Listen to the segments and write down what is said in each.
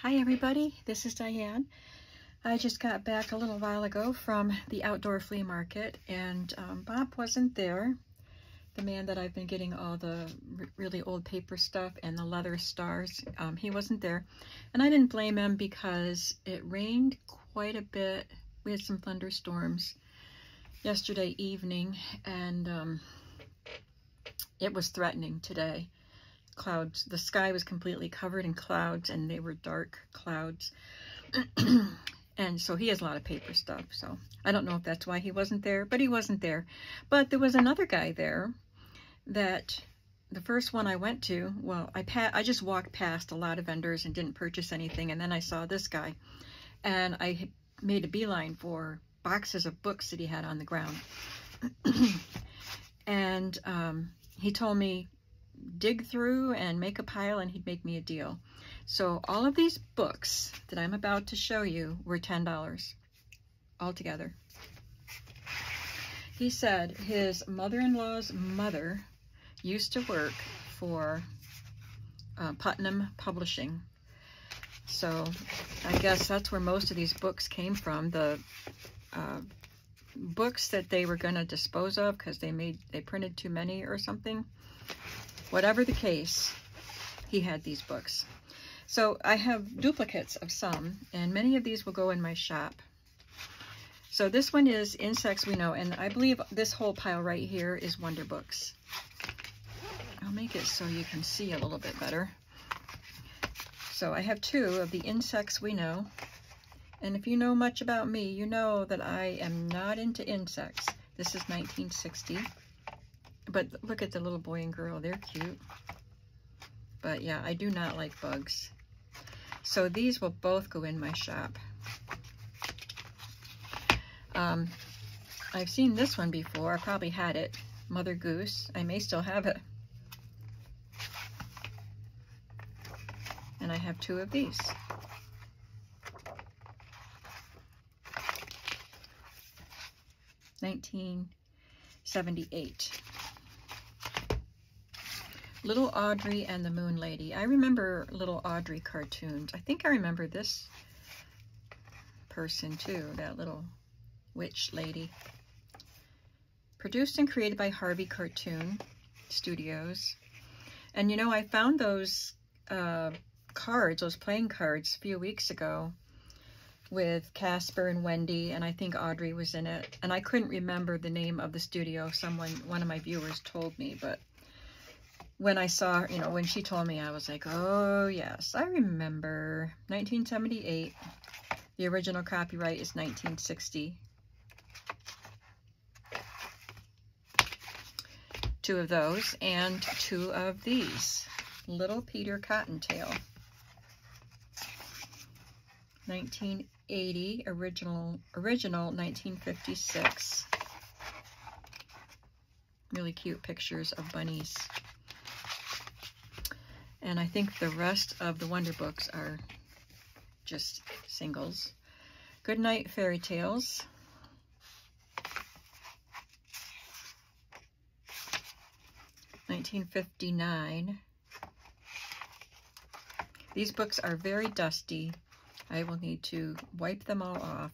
Hi everybody, this is Diane. I just got back a little while ago from the outdoor flea market, and Bob wasn't there. The man that I've been getting all the really old paper stuff and the leather stars, he wasn't there. And I didn't blame him because it rained quite a bit. We had some thunderstorms yesterday evening, and it was threatening today. Clouds, the sky was completely covered in clouds, and they were dark clouds. And so he has a lot of paper stuff, so I don't know if that's why he wasn't there, but he wasn't there. But there was another guy there that the first one I went to, well, I just walked past a lot of vendors and didn't purchase anything, and then I saw this guy, and I made a beeline for boxes of books that he had on the ground. And he told me dig through and make a pile, and he'd make me a deal. So all of these books that I'm about to show you were $10 altogether. He said his mother-in-law's mother used to work for Putnam Publishing. So I guess that's where most of these books came from. The books that they were going to dispose of because they printed too many or something. Whatever the case, he had these books. So I have duplicates of some, and many of these will go in my shop. So this one is Insects We Know, and I believe this whole pile right here is Wonder Books. I'll make it so you can see a little bit better. So I have two of the Insects We Know, and if you know much about me, you know that I am not into insects. This is 1960. But look at the little boy and girl, they're cute. But yeah, I do not like bugs. So these will both go in my shop. I've seen this one before, I probably had it. Mother Goose, I may still have it. And I have two of these. $1978. Little Audrey and the Moon Lady. I remember Little Audrey cartoons. I think I remember this person too, that little witch lady. Produced and created by Harvey Cartoon Studios. And you know, I found those cards, those playing cards, a few weeks ago with Casper and Wendy, and I think Audrey was in it. And I couldn't remember the name of the studio. One of my viewers told me, but when I saw, you know, when she told me, I was like, oh yes, I remember. 1978. The original copyright is 1960. Two of those, and two of these. Little Peter Cottontail. 1980, original 1956. Really cute pictures of bunnies. And I think the rest of the Wonder Books are just singles. Goodnight Fairy Tales. $1959. These books are very dusty. I will need to wipe them all off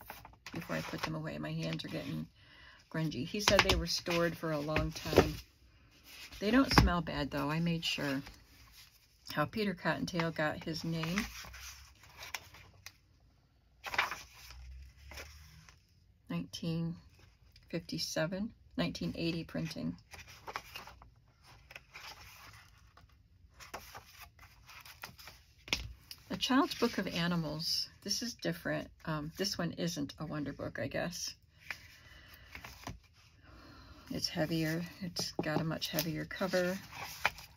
before I put them away. My hands are getting grungy. He said they were stored for a long time. They don't smell bad though, I made sure. How Peter Cottontail got his name. $1957, 1980 printing. A Child's Book of Animals. This is different. This one isn't a Wonder Book, I guess. It's heavier. It's got a much heavier cover,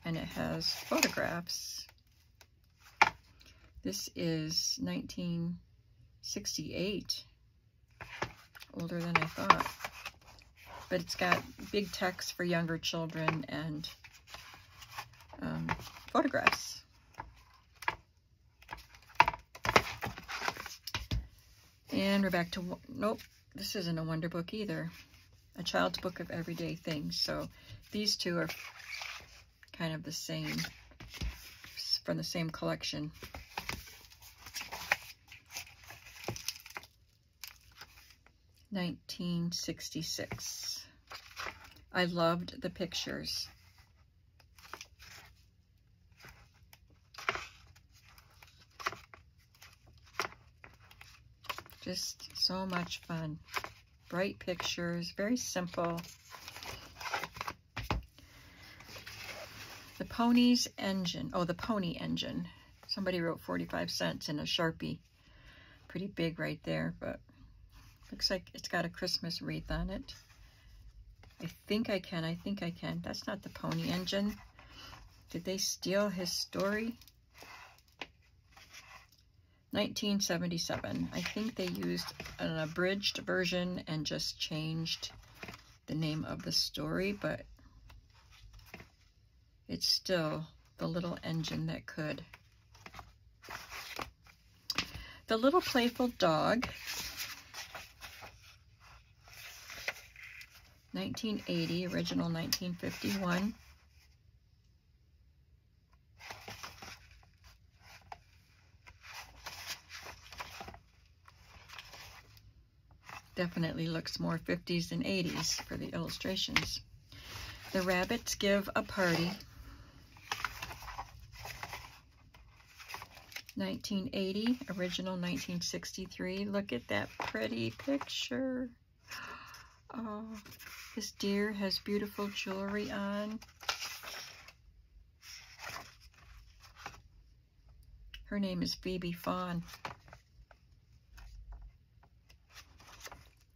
and it has photographs. This is 1968. Older than I thought. But it's got big text for younger children and photographs. And we're back to, nope, this isn't a Wonder Book either. A Child's Book of Everyday Things. So these two are kind of the same, from the same collection. 1966. I loved the pictures. Just so much fun. Bright pictures, very simple. The Pony's Engine. Oh, the Pony Engine. Somebody wrote 45 cents in a Sharpie. Pretty big right there, but looks like it's got a Christmas wreath on it. I think I can. That's not the Pony Engine. Did they steal his story? 1977. I think they used an abridged version and just changed the name of the story, but it's still the little engine that could. The Little Playful Dog. 1980, original 1951. Definitely looks more 50s than 80s for the illustrations. The Rabbits Give a Party. 1980, original 1963. Look at that pretty picture. Oh, this deer has beautiful jewelry on. Her name is Phoebe Fawn.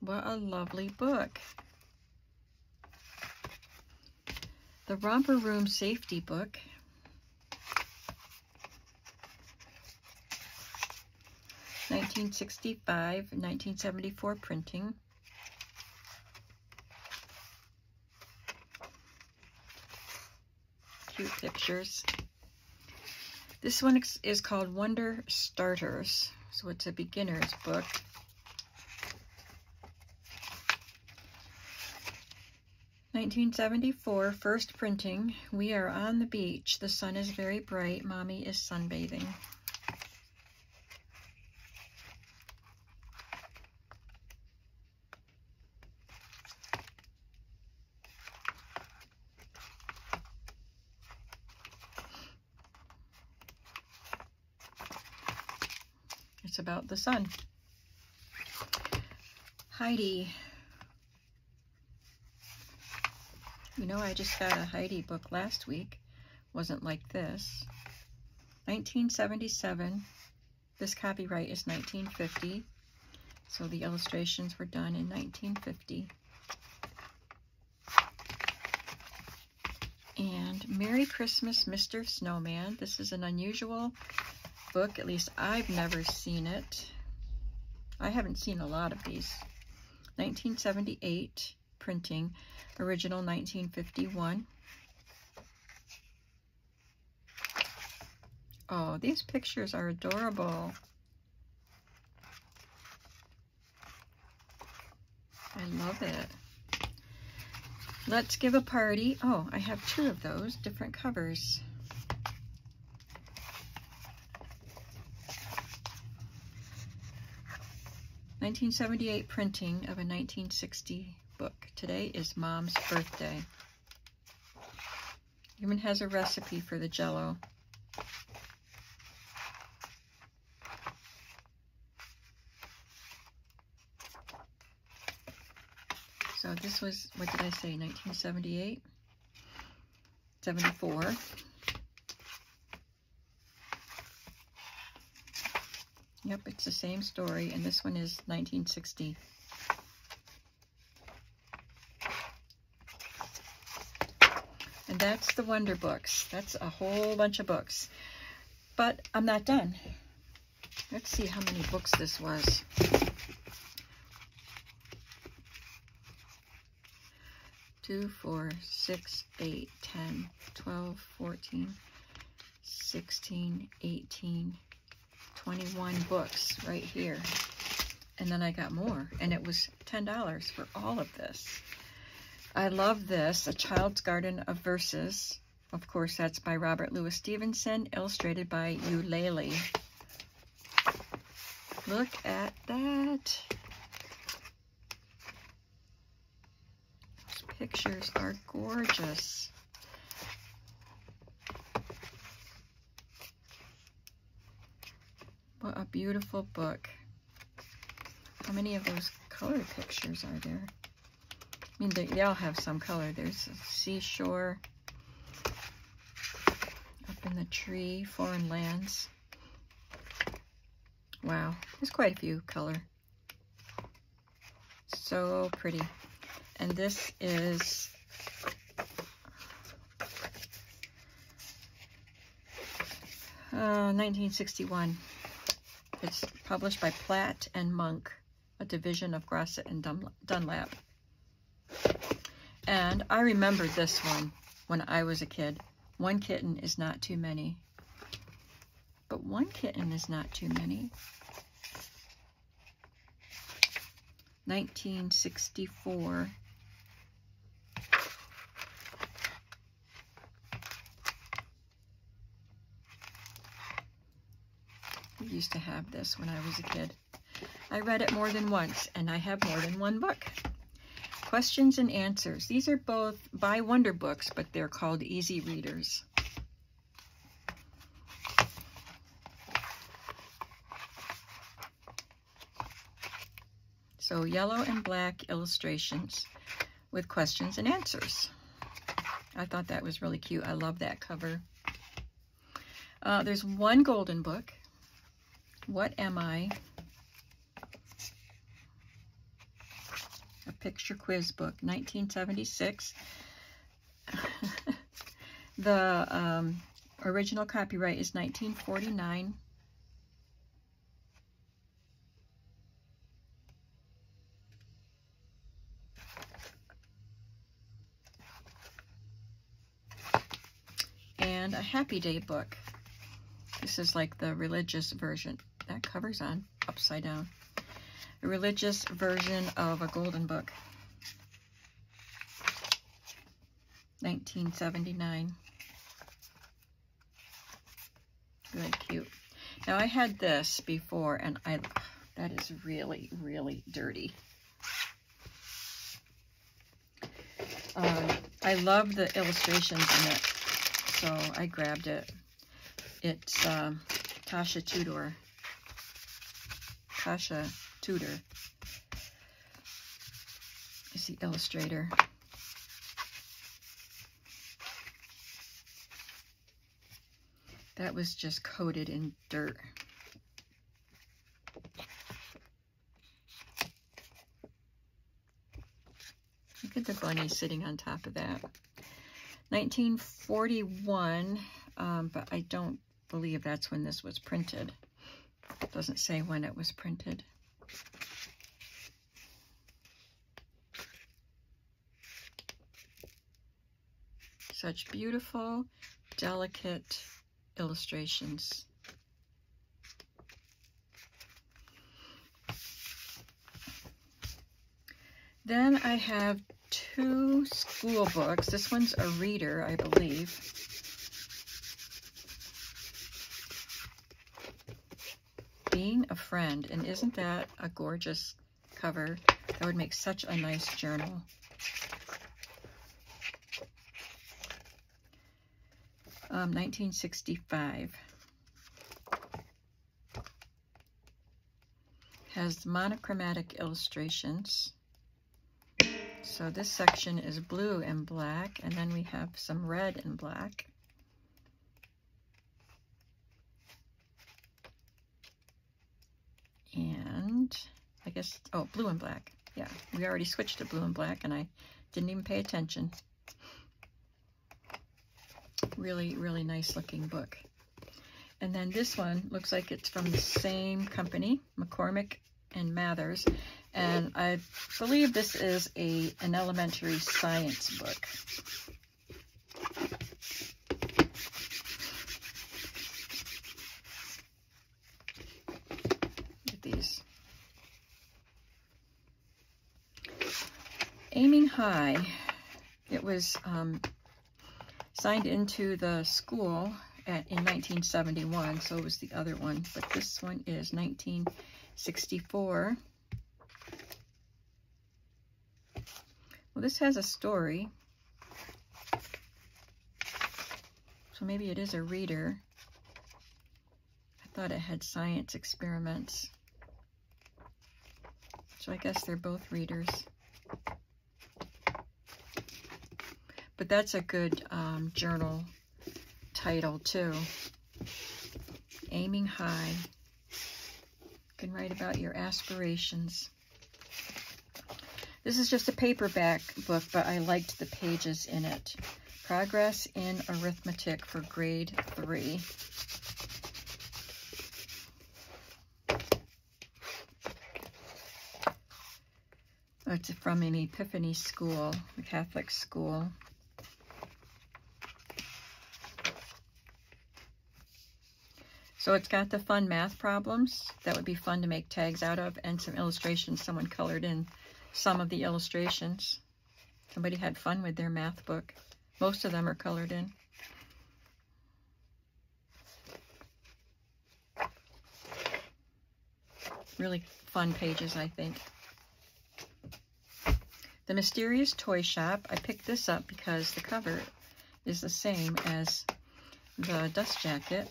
What a lovely book. The Romper Room Safety Book. (1965), 1974 printing. Cute pictures. This one is called Wonder Starters, so it's a beginner's book. (1974), first printing. We are on the beach. The sun is very bright. Mommy is sunbathing. It's about the sun. Heidi. You know, I just got a Heidi book last week. Wasn't like this. 1977. This copyright is 1950. So the illustrations were done in 1950. And Merry Christmas, Mr. Snowman. This is an unusual book. At least I've never seen it. I haven't seen a lot of these. 1978 printing. Original 1951. Oh, these pictures are adorable. I love it. Let's Give a Party. Oh, I have two of those, different covers. (1978) printing of a 1960 book. Today is Mom's birthday. Even has a recipe for the Jell-O. So this was, what did I say, 1978? 74. Yep, it's the same story, and this one is 1960. And that's the Wonder Books. That's a whole bunch of books. But I'm not done. Let's see how many books this was. 2, 4, 6, 8, 10, 12, 14, 16, 18, 21 books right here. And then I got more, and it was $10 for all of this. I love this, A Child's Garden of Verses. Of course, that's by Robert Louis Stevenson, illustrated by Eulalie. Look at that. pictures are gorgeous. What a beautiful book. How many of those color pictures are there? I mean, they all have some color. There's a seashore, up in the tree, foreign lands. Wow, there's quite a few color. So pretty. And this is uh, 1961. It's published by Platt and Monk, a division of Grosset and Dunlap. And I remembered this one when I was a kid. One kitten is not too many. But one kitten is not too many. 1964. We used to have this when I was a kid. I read it more than once, and I have more than one book. Questions and Answers. These are both by Wonder Books, but they're called Easy Readers. So yellow and black illustrations with questions and answers. I thought that was really cute. I love that cover. There's one golden book. What Am I? A picture quiz book, 1976. The original copyright is 1949. And a Happy Day book. This is like the religious version. That cover's on upside down. A religious version of a golden book. 1979. Really cute. Now I had this before, and that is really, really dirty. I love the illustrations in it, so I grabbed it. It's Tasha Tudor is the illustrator. That was just coated in dirt. Look at the bunny sitting on top of that. 1941, but I don't believe that's when this was printed. It doesn't say when it was printed. Such beautiful, delicate illustrations. Then I have two school books. This one's a reader, I believe. Being a Friend, and isn't that a gorgeous cover? That would make such a nice journal. Um, 1965. Has monochromatic illustrations. So this section is blue and black, and then we have some red and black. And I guess, oh, blue and black. Yeah, we already switched to blue and black, and I didn't even pay attention. Really, really nice looking book. And then this one looks like it's from the same company, McCormick and Mathers. And I believe this is an elementary science book. Look at these. Aiming High. It was signed into the school in 1971, so it was the other one. But this one is 1964. Well, this has a story. So maybe it is a reader. I thought it had science experiments. So I guess they're both readers. But that's a good journal title too. Aiming high. You can write about your aspirations. This is just a paperback book, but I liked the pages in it. Progress in Arithmetic for Grade 3. It's from an Epiphany school, a Catholic school. So it's got the fun math problems that would be fun to make tags out of, and some illustrations. Someone colored in some of the illustrations. Somebody had fun with their math book. Most of them are colored in. Really fun pages, I think. The Mysterious Toy Shop. I picked this up because the cover is the same as the dust jacket.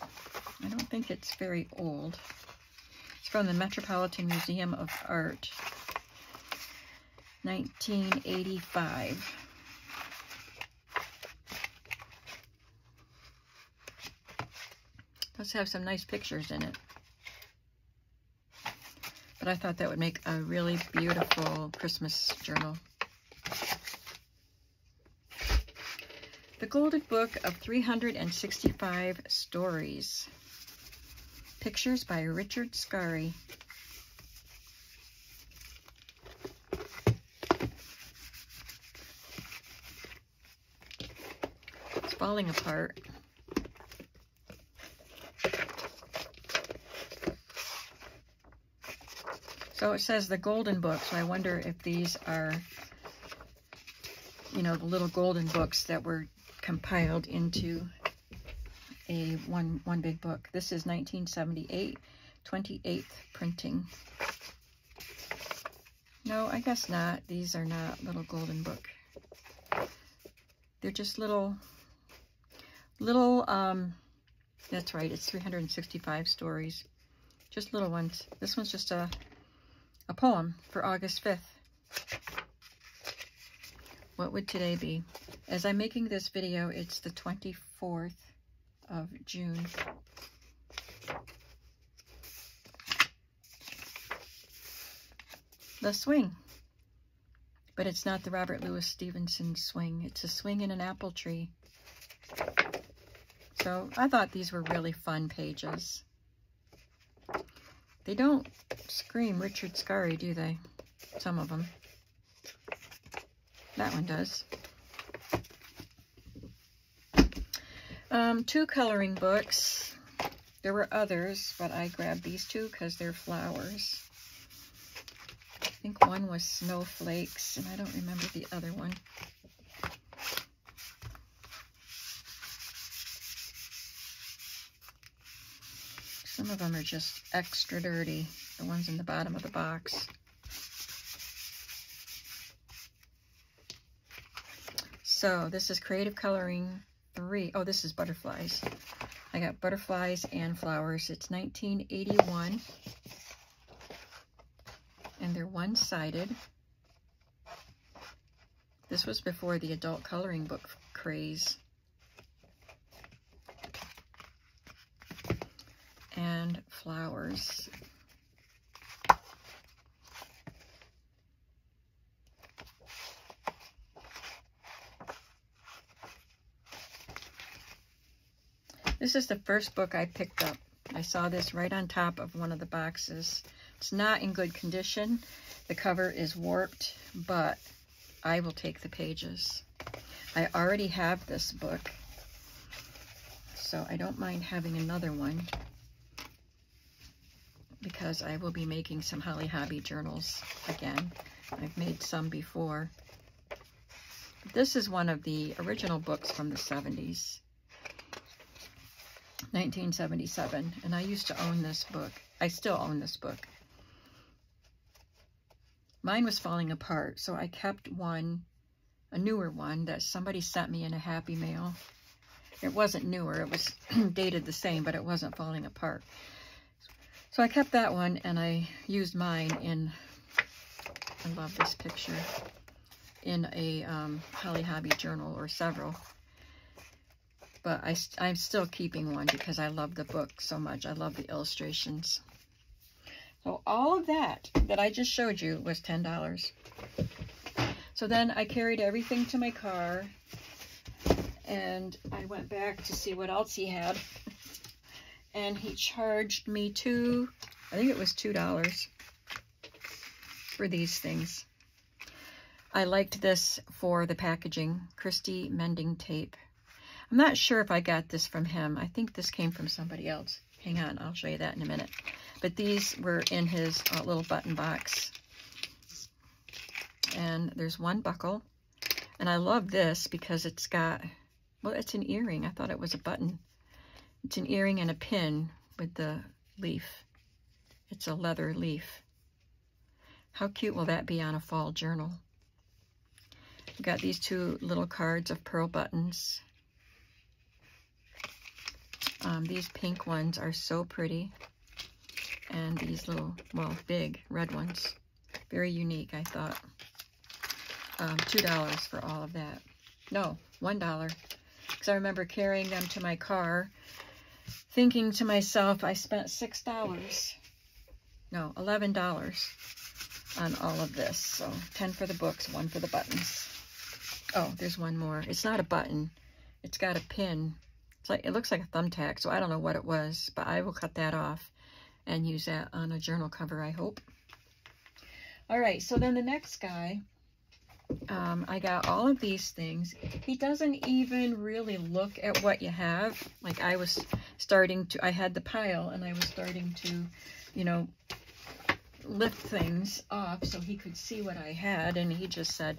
I don't think it's very old. It's from the Metropolitan Museum of Art, 1985. Does have some nice pictures in it. But I thought that would make a really beautiful Christmas journal. The Golden Book of 365 Stories. Pictures by Richard Scarry. It's falling apart. So it says the Golden Book, so I wonder if these are, you know, the little golden books that were compiled into a one big book. This is 1978, 28th printing. No, I guess not. These are not little golden book. They're just little, that's right, it's 365 stories. Just little ones. This one's just a poem for August 5th. What would today be? As I'm making this video, it's the 24th of June. The Swing. But it's not the Robert Louis Stevenson swing. It's a swing in an apple tree. So I thought these were really fun pages. They don't scream Richard Scarry, do they? Some of them. That one does. 2 coloring books. There were others, but I grabbed these 2 because they're flowers. I think one was snowflakes, and I don't remember the other one. Some of them are just extra dirty, the ones in the bottom of the box. So this is Creative Coloring 3. Oh, this is butterflies. I got butterflies and flowers. It's 1981. And they're one-sided. This was before the adult coloring book craze. And flowers. This is the first book I picked up. I saw this right on top of one of the boxes. It's not in good condition. The cover is warped, but I will take the pages. I already have this book, so I don't mind having another one because I will be making some Holly Hobby journals again. I've made some before. This is one of the original books from the 70s. 1977, and I used to own this book. I still own this book. Mine was falling apart, so I kept one a newer one that somebody sent me in a Happy Mail. It wasn't newer, it was dated the same, but it wasn't falling apart. So I kept that one, and I used mine in, I love this picture, in a Holly Hobby journal, or several. But I'm still keeping one because I love the book so much. I love the illustrations. So all of that I just showed you was $10. So then I carried everything to my car, and I went back to see what else he had. And he charged me I think it was $2 for these things. I liked this for the packaging, Christie mending tape. I'm not sure if I got this from him. I think this came from somebody else. Hang on, I'll show you that in a minute. But these were in his little button box. And there's one buckle. And I love this because it's got, well, it's an earring. I thought it was a button. It's an earring and a pin with the leaf. It's a leather leaf. How cute will that be on a fall journal? I've got these two little cards of pearl buttons. These pink ones are so pretty. And these little, well, big red ones. Very unique, I thought. $2 for all of that. No, $1. Because I remember carrying them to my car, thinking to myself, I spent $6. No, $11 on all of this. So 10 for the books, 1 for the buttons. Oh, there's one more. It's not a button. It's got a pin. It's like, it looks like a thumbtack, so I don't know what it was, but I will cut that off and use that on a journal cover, I hope. All right, so then the next guy, I got all of these things. He doesn't even really look at what you have. Like I was starting to, I had the pile and I was starting to, you know, lift things off so he could see what I had. And he just said,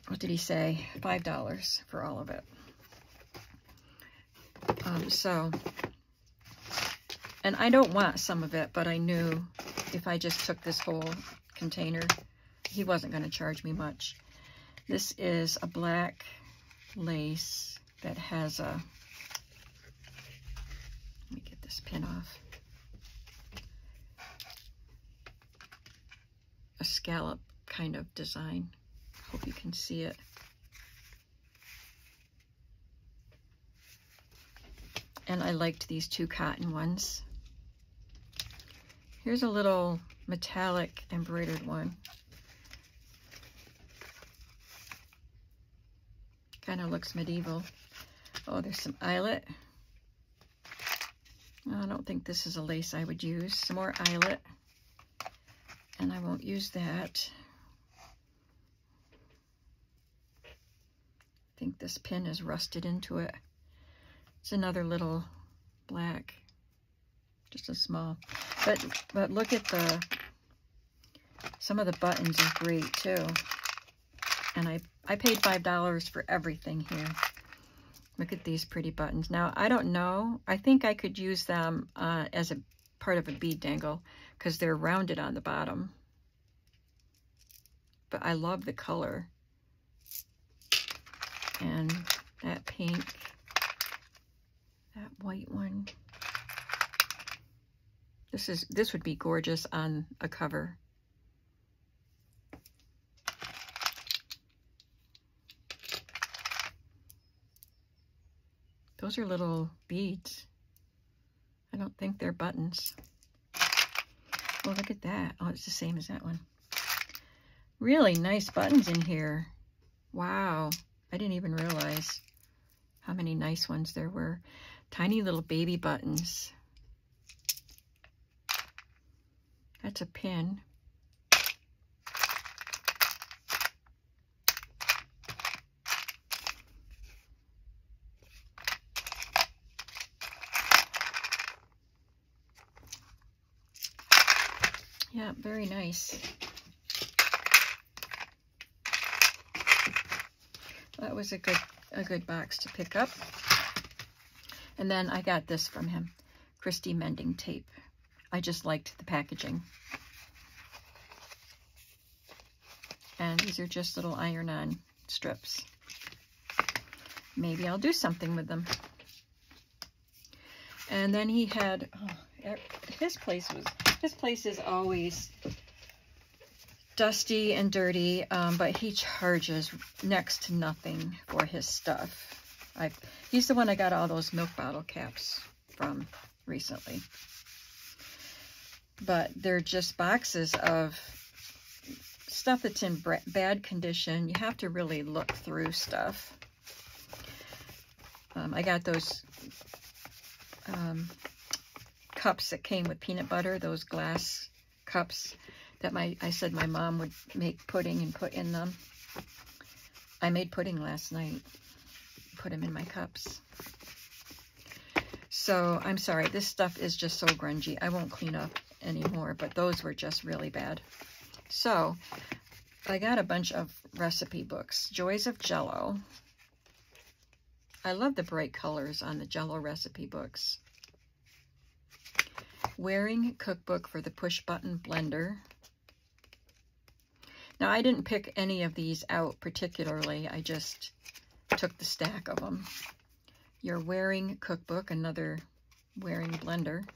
what did he say? $5 for all of it. And I don't want some of it, but I knew if I just took this whole container, he wasn't going to charge me much. This is a black lace that has a, let me get this pin off, a scallop kind of design. Hope you can see it. And I liked these two cotton ones. Here's a little metallic embroidered one. Kind of looks medieval. Oh, there's some eyelet. I don't think this is a lace I would use. Some more eyelet. And I won't use that. I think this pin is rusted into it. It's another little black, just a small. But look at some of the buttons are great too. And I paid $5 for everything here. Look at these pretty buttons. Now, I don't know. I think I could use them as a part of a bead dangle because they're rounded on the bottom. But I love the color. And that pink, that white one. This would be gorgeous on a cover. Those are little beads. I don't think they're buttons. Oh, look at that. Oh, it's the same as that one. Really nice buttons in here. Wow. I didn't even realize how many nice ones there were. Tiny little baby buttons. That's a pin. Yeah, very nice. That was a good box to pick up. And then I got this from him, Christie mending tape. I just liked the packaging. And these are just little iron-on strips. Maybe I'll do something with them. And then he had, his place is always dusty and dirty, but he charges next to nothing for his stuff. He's the one I got all those milk bottle caps from recently. But they're just boxes of stuff that's in bad condition. You have to really look through stuff. I got those cups that came with peanut butter, those glass cups that I said my mom would make pudding and put in them. I made pudding last night, put them in my cups. So I'm sorry, this stuff is just so grungy. I won't clean up anymore, but those were just really bad. So I got a bunch of recipe books. Joys of Jello. I love the bright colors on the Jello recipe books. Wearing Cookbook for the Push Button Blender. Now, I didn't pick any of these out particularly. I just took the stack of them. Your Wearing Cookbook, another wearing blender.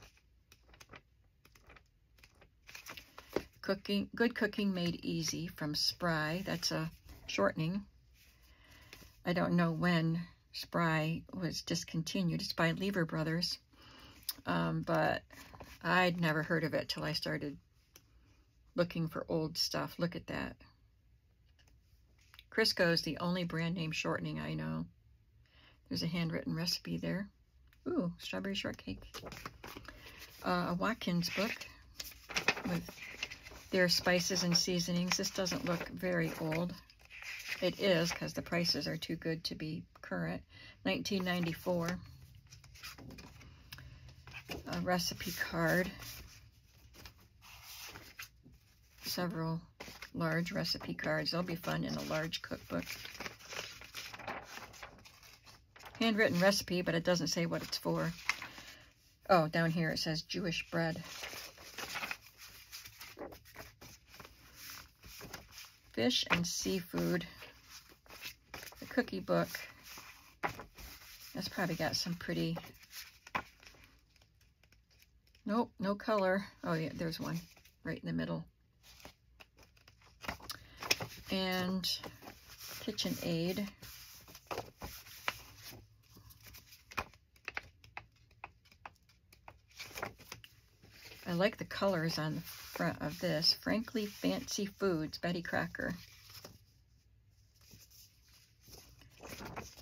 Good Cooking Made Easy from Spry. That's a shortening. I don't know when Spry was discontinued. It's by Lever Brothers. But I'd never heard of it till I started looking for old stuff. Look at that. Crisco's the only brand name shortening I know. There's a handwritten recipe there. Ooh, strawberry shortcake. A Watkins book with their spices and seasonings. This doesn't look very old. It is, because the prices are too good to be current. 1994. A recipe card. Several large recipe cards. They'll be fun in a large cookbook. Handwritten recipe, but it doesn't say what it's for. Oh, down here it says Jewish bread. Fish and seafood. The cookie book. That's probably got some pretty... Nope, no color. Oh yeah, there's one right in the middle. And KitchenAid. I like the colors on the front of this. Frankly Fancy Foods, Betty Crocker.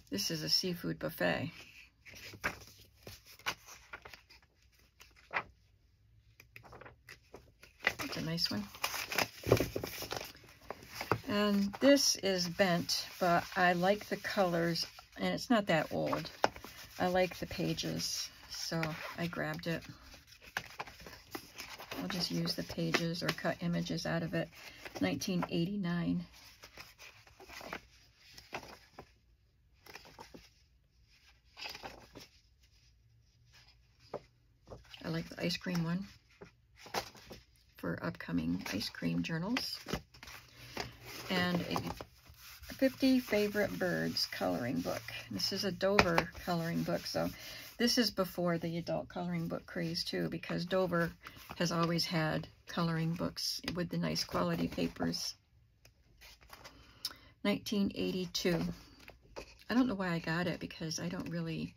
This is a seafood buffet. That's a nice one. And this is bent, but I like the colors, and it's not that old. I like the pages, so I grabbed it. I'll just use the pages or cut images out of it. 1989. I like the ice cream one for upcoming ice cream journals. And a 50 Favorite Birds coloring book. This is a Dover coloring book, so this is before the adult coloring book craze too, because Dover has always had coloring books with the nice quality papers. 1982. I don't know why I got it, because I don't really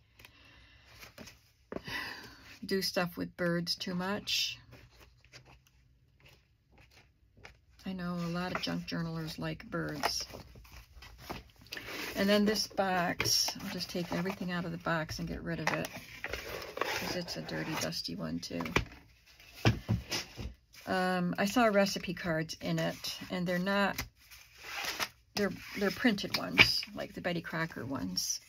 do stuff with birds too much. I know a lot of junk journalers like birds. And then this box, I'll just take everything out of the box and get rid of it, because it's a dirty, dusty one too. I saw recipe cards in it, and they're not, they're printed ones, like the Betty Crocker ones,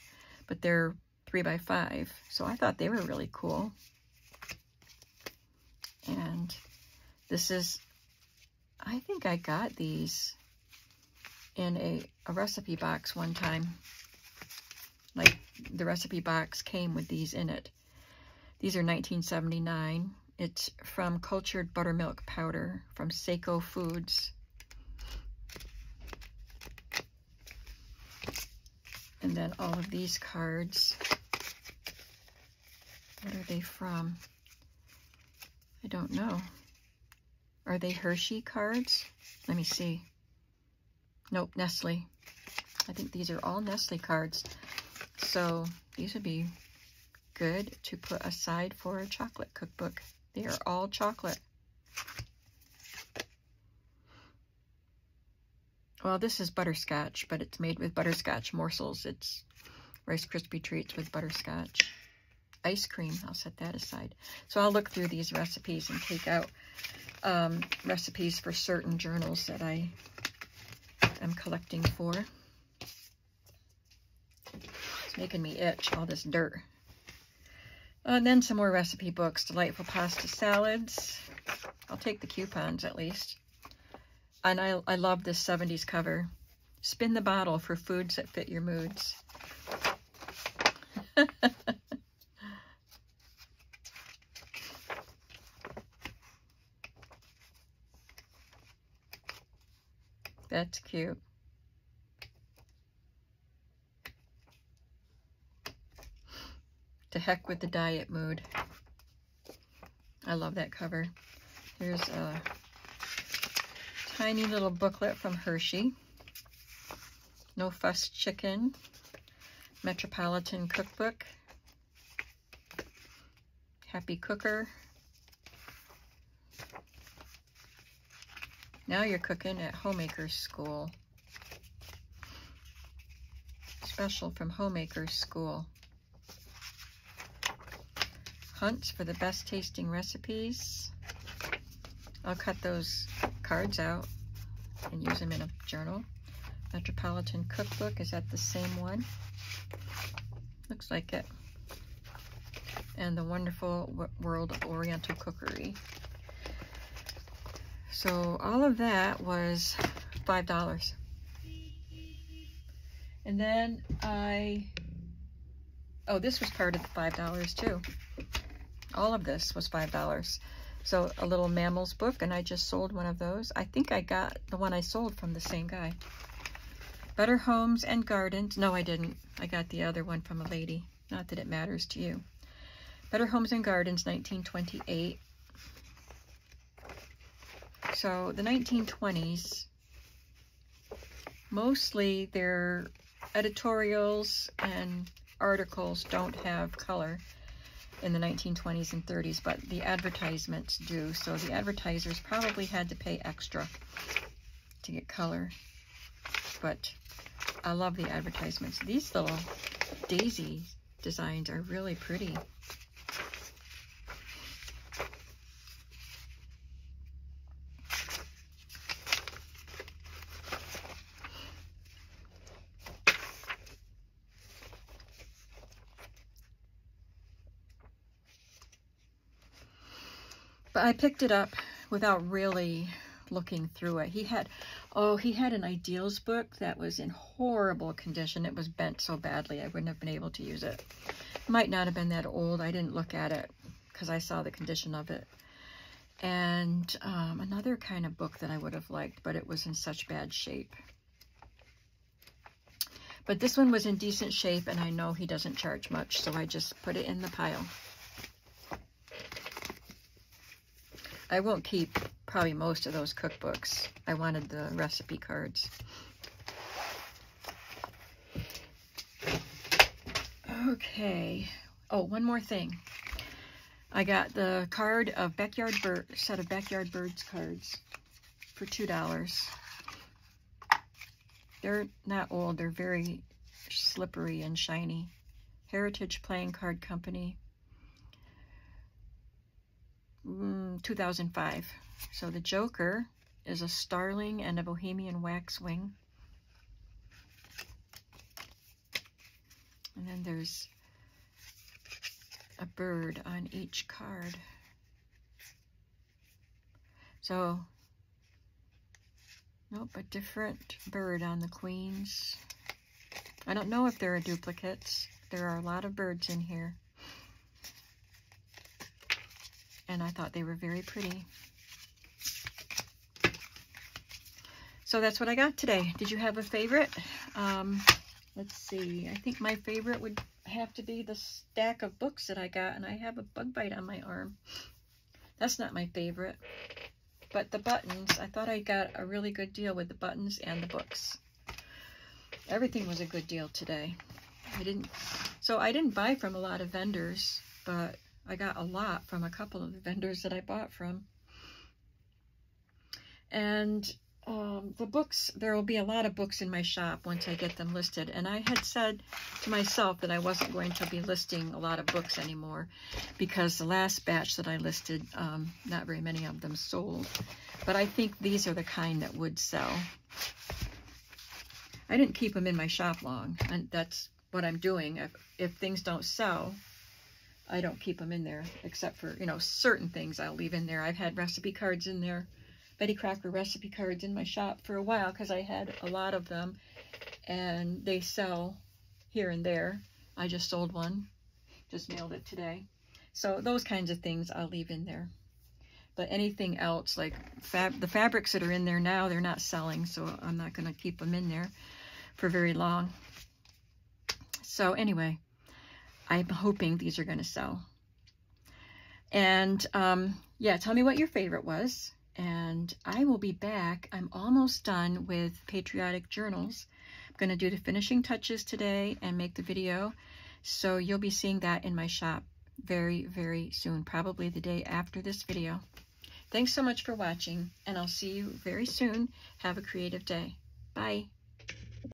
but they're 3x5, so I thought they were really cool. And this is, I think I got these in a recipe box one time. Like, the recipe box came with these in it. These are 1979. It's from Cultured Buttermilk Powder from Seiko Foods. And then all of these cards. What are they from? I don't know. Are they Hershey cards? Let me see. Nope, Nestle. I think these are all Nestle cards. So these would be good to put aside for a chocolate cookbook. They are all chocolate. Well, this is butterscotch, but it's made with butterscotch morsels. It's Rice Krispie treats with butterscotch. Ice cream, I'll set that aside. So I'll look through these recipes and take out recipes for certain journals that I am collecting for. It's making me itch, all this dirt. And then some more recipe books. Delightful pasta salads. I'll take the coupons at least. And I love this 70s cover. Spin the bottle for foods that fit your moods. That's cute. To heck with the diet mood. I love that cover. Here's a tiny little booklet from Hershey. No Fuss Chicken. Metropolitan Cookbook. Happy Cooker. Now you're cooking at Homemaker's School. Special from Homemaker's School. Hunts for the best tasting recipes. I'll cut those cards out and use them in a journal. Metropolitan Cookbook, is that the same one? Looks like it. And the Wonderful World of Oriental Cookery. So all of that was $5. And then oh, this was part of the $5 too. All of this was $5. So a little mammals book, and I just sold one of those. I think I got the one I sold from the same guy. Better Homes and Gardens. No, I didn't. I got the other one from a lady. Not that it matters to you. Better Homes and Gardens, 1928. So the 1920s, mostly their editorials and articles don't have color in the 1920s and 30s, but the advertisements do. So the advertisers probably had to pay extra to get color. But I love the advertisements. These little daisy designs are really pretty. But I picked it up without really looking through it. He had an Ideals book that was in horrible condition. It was bent so badly I wouldn't have been able to use it. Might not have been that old. I didn't look at it because I saw the condition of it. And another kind of book that I would have liked, but it was in such bad shape. But this one was in decent shape, and I know he doesn't charge much, so I just put it in the pile. I won't keep probably most of those cookbooks. I wanted the recipe cards. Okay. Oh, one more thing. I got the card of set of Backyard Birds cards for $2. They're not old. They're very slippery and shiny. Heritage Playing Card Company. 2005. So the Joker is a starling and a Bohemian waxwing. And then there's a bird on each card. So, nope, a different bird on the queens. I don't know if there are duplicates. There are a lot of birds in here. And I thought they were very pretty. So that's what I got today. Did you have a favorite? let's see. I think my favorite would have to be the stack of books that I got, and I have a bug bite on my arm. That's not my favorite. But the buttons, I thought I got a really good deal with the buttons and the books. Everything was a good deal today. I didn't buy from a lot of vendors, but I got a lot from a couple of the vendors that I bought from. And the books, there will be a lot of books in my shop once I get them listed. And I had said to myself that I wasn't going to be listing a lot of books anymore because the last batch that I listed, not very many of them sold. But I think these are the kind that would sell. I didn't keep them in my shop long, and that's what I'm doing. If things don't sell, I don't keep them in there, except for, you know, certain things I'll leave in there. I've had recipe cards in there, Betty Crocker recipe cards in my shop for a while because I had a lot of them, and they sell here and there. I just sold one, just mailed it today. So those kinds of things I'll leave in there. But anything else, like the fabrics that are in there now, they're not selling, so I'm not going to keep them in there for very long. So anyway, I'm hoping these are going to sell. And yeah, tell me what your favorite was. And I will be back. I'm almost done with patriotic journals. I'm going to do the finishing touches today and make the video. So you'll be seeing that in my shop very, very soon, probably the day after this video. Thanks so much for watching, and I'll see you very soon. Have a creative day. Bye.